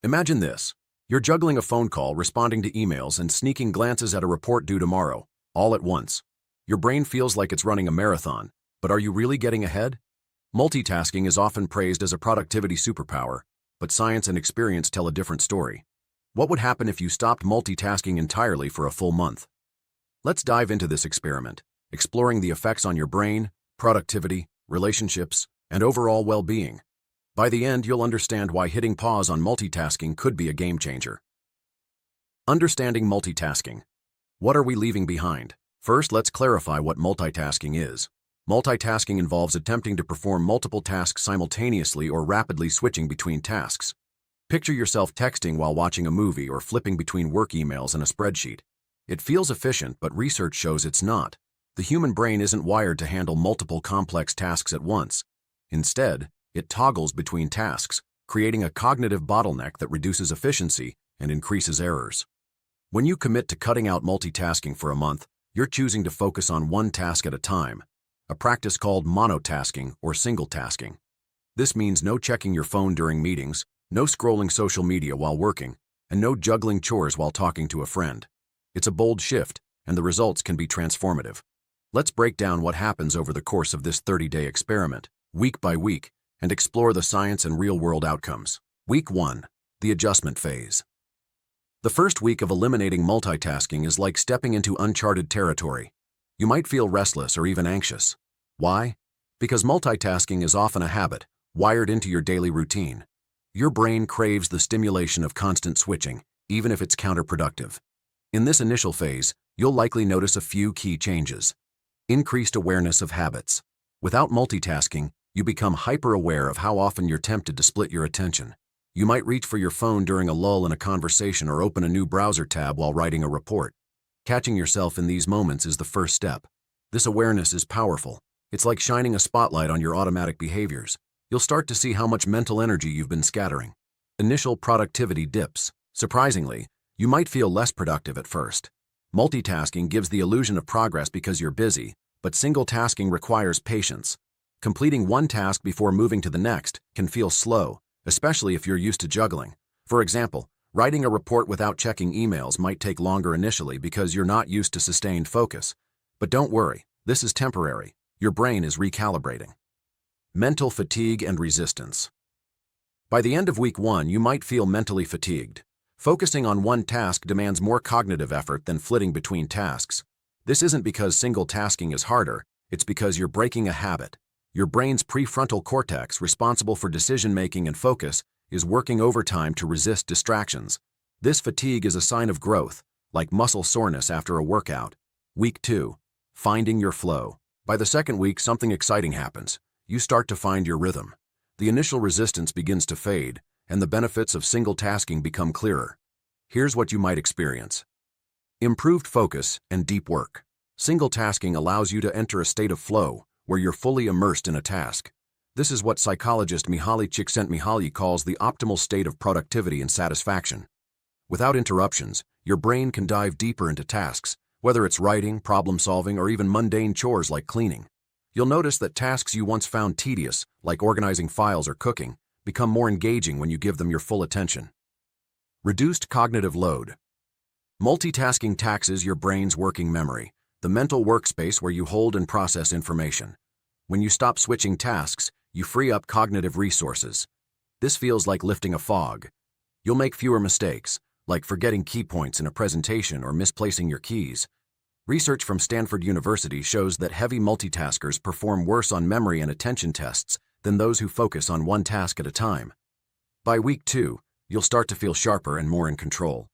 Imagine this. You're juggling a phone call, responding to emails, and sneaking glances at a report due tomorrow, all at once. Your brain feels like it's running a marathon, but are you really getting ahead? Multitasking is often praised as a productivity superpower, but science and experience tell a different story. What would happen if you stopped multitasking entirely for a full month? Let's dive into this experiment, exploring the effects on your brain, productivity, relationships, and overall well-being. By the end, you'll understand why hitting pause on multitasking could be a game changer. Understanding multitasking. What are we leaving behind? First, let's clarify what multitasking is. Multitasking involves attempting to perform multiple tasks simultaneously or rapidly switching between tasks. Picture yourself texting while watching a movie or flipping between work emails and a spreadsheet. It feels efficient, but research shows it's not. The human brain isn't wired to handle multiple complex tasks at once. Instead, it toggles between tasks, creating a cognitive bottleneck that reduces efficiency and increases errors. When you commit to cutting out multitasking for a month, you're choosing to focus on one task at a time, a practice called monotasking or single tasking. This means no checking your phone during meetings, no scrolling social media while working, and no juggling chores while talking to a friend. It's a bold shift, and the results can be transformative. Let's break down what happens over the course of this 30-day experiment, week by week, and explore the science and real-world outcomes. Week 1. The adjustment phase. The first week of eliminating multitasking is like stepping into uncharted territory. You might feel restless or even anxious. Why? Because multitasking is often a habit, wired into your daily routine. Your brain craves the stimulation of constant switching, even if it's counterproductive. In this initial phase, you'll likely notice a few key changes. Increased awareness of habits. Without multitasking, you become hyper-aware of how often you're tempted to split your attention. You might reach for your phone during a lull in a conversation or open a new browser tab while writing a report. Catching yourself in these moments is the first step. This awareness is powerful. It's like shining a spotlight on your automatic behaviors. You'll start to see how much mental energy you've been scattering. Initial productivity dips. Surprisingly, you might feel less productive at first. Multitasking gives the illusion of progress because you're busy, but single tasking requires patience. Completing one task before moving to the next can feel slow, especially if you're used to juggling. For example, writing a report without checking emails might take longer initially because you're not used to sustained focus. But don't worry, this is temporary. Your brain is recalibrating. Mental fatigue and resistance. By the end of week 1, you might feel mentally fatigued. Focusing on one task demands more cognitive effort than flitting between tasks. This isn't because single tasking is harder, it's because you're breaking a habit. Your brain's prefrontal cortex, responsible for decision-making and focus, is working overtime to resist distractions. This fatigue is a sign of growth, like muscle soreness after a workout. Week 2. Finding your flow. By the second week, something exciting happens. You start to find your rhythm. The initial resistance begins to fade, and the benefits of single tasking become clearer. Here's what you might experience. Improved focus and deep work. Single tasking allows you to enter a state of flow, where you're fully immersed in a task. This is what psychologist Mihaly Csikszentmihalyi calls the optimal state of productivity and satisfaction. Without interruptions, your brain can dive deeper into tasks, whether it's writing, problem-solving, or even mundane chores like cleaning. You'll notice that tasks you once found tedious, like organizing files or cooking, become more engaging when you give them your full attention. Reduced cognitive load. Multitasking taxes your brain's working memory, the mental workspace where you hold and process information. When you stop switching tasks, you free up cognitive resources. This feels like lifting a fog. You'll make fewer mistakes, like forgetting key points in a presentation or misplacing your keys. Research from Stanford University shows that heavy multitaskers perform worse on memory and attention tests than those who focus on one task at a time. By week 2, you'll start to feel sharper and more in control.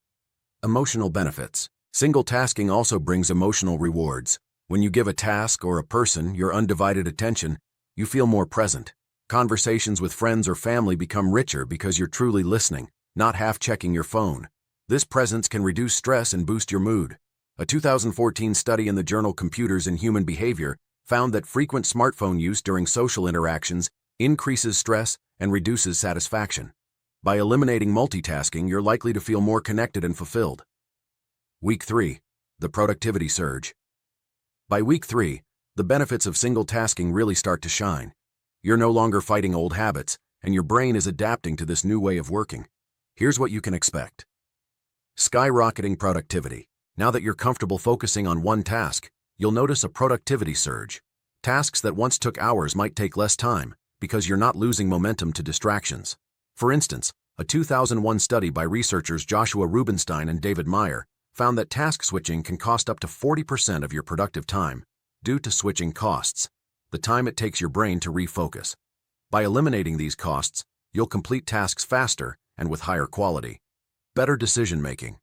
Emotional benefits. Single tasking also brings emotional rewards. When you give a task or a person your undivided attention, you feel more present. Conversations with friends or family become richer because you're truly listening, not half-checking your phone. This presence can reduce stress and boost your mood. A 2014 study in the journal Computers and Human Behavior found that frequent smartphone use during social interactions increases stress and reduces satisfaction. By eliminating multitasking, you're likely to feel more connected and fulfilled. Week 3. The productivity surge. By week 3, the benefits of single tasking really start to shine. You're no longer fighting old habits, and your brain is adapting to this new way of working. Here's what you can expect. Skyrocketing productivity. Now that you're comfortable focusing on one task, you'll notice a productivity surge. Tasks that once took hours might take less time because you're not losing momentum to distractions. For instance, a 2001 study by researchers Joshua Rubinstein and David Meyer found that task switching can cost up to 40% of your productive time due to switching costs, the time it takes your brain to refocus. By eliminating these costs, you'll complete tasks faster and with higher quality. Better decision-making.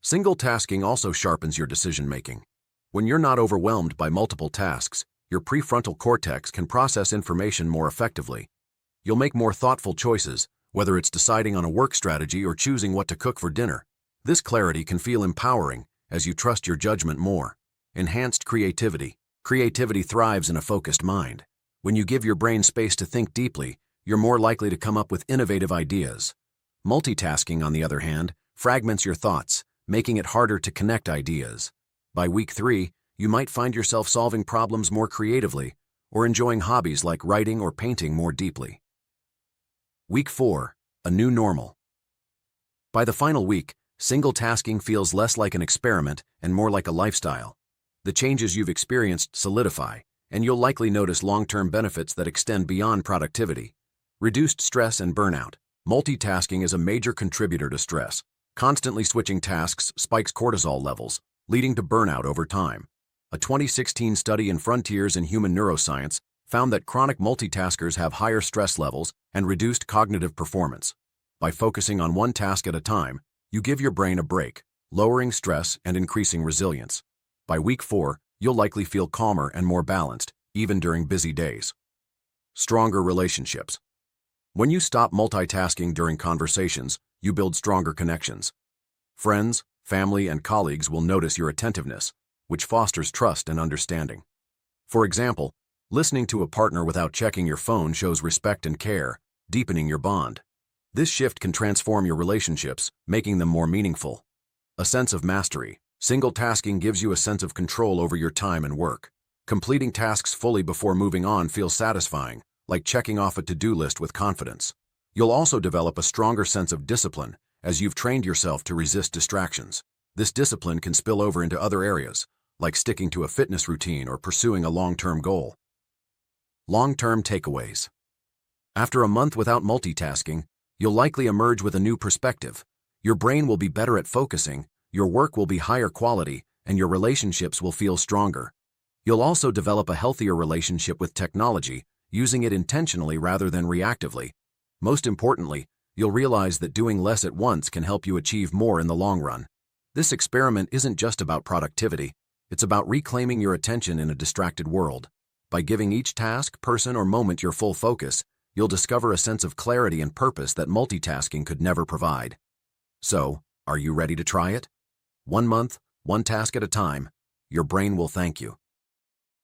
Single tasking also sharpens your decision-making. When you're not overwhelmed by multiple tasks, your prefrontal cortex can process information more effectively. You'll make more thoughtful choices, whether it's deciding on a work strategy or choosing what to cook for dinner. This clarity can feel empowering as you trust your judgment more. Enhanced creativity. Creativity thrives in a focused mind. When you give your brain space to think deeply, you're more likely to come up with innovative ideas. Multitasking, on the other hand, fragments your thoughts, making it harder to connect ideas. By week 3, you might find yourself solving problems more creatively or enjoying hobbies like writing or painting more deeply. Week 4, a new normal. By the final week, single tasking feels less like an experiment and more like a lifestyle. The changes you've experienced solidify, and you'll likely notice long-term benefits that extend beyond productivity. Reduced stress and burnout. Multitasking is a major contributor to stress. Constantly switching tasks spikes cortisol levels, leading to burnout over time. A 2016 study in Frontiers in Human Neuroscience found that chronic multitaskers have higher stress levels and reduced cognitive performance. By focusing on one task at a time, you give your brain a break, lowering stress and increasing resilience. By week 4, you'll likely feel calmer and more balanced, even during busy days. Stronger relationships. When you stop multitasking during conversations, you build stronger connections. Friends, family, and colleagues will notice your attentiveness, which fosters trust and understanding. For example, listening to a partner without checking your phone shows respect and care, deepening your bond. This shift can transform your relationships, making them more meaningful. A sense of mastery. Single tasking gives you a sense of control over your time and work. Completing tasks fully before moving on feels satisfying, like checking off a to-do list with confidence. You'll also develop a stronger sense of discipline as you've trained yourself to resist distractions. This discipline can spill over into other areas, like sticking to a fitness routine or pursuing a long-term goal. Long-term takeaways. After a month without multitasking, you'll likely emerge with a new perspective. Your brain will be better at focusing, your work will be higher quality, and your relationships will feel stronger. You'll also develop a healthier relationship with technology, using it intentionally rather than reactively. Most importantly, you'll realize that doing less at once can help you achieve more in the long run. This experiment isn't just about productivity, it's about reclaiming your attention in a distracted world. By giving each task, person, or moment your full focus, you'll discover a sense of clarity and purpose that multitasking could never provide. So, are you ready to try it? 1 month, one task at a time. Your brain will thank you.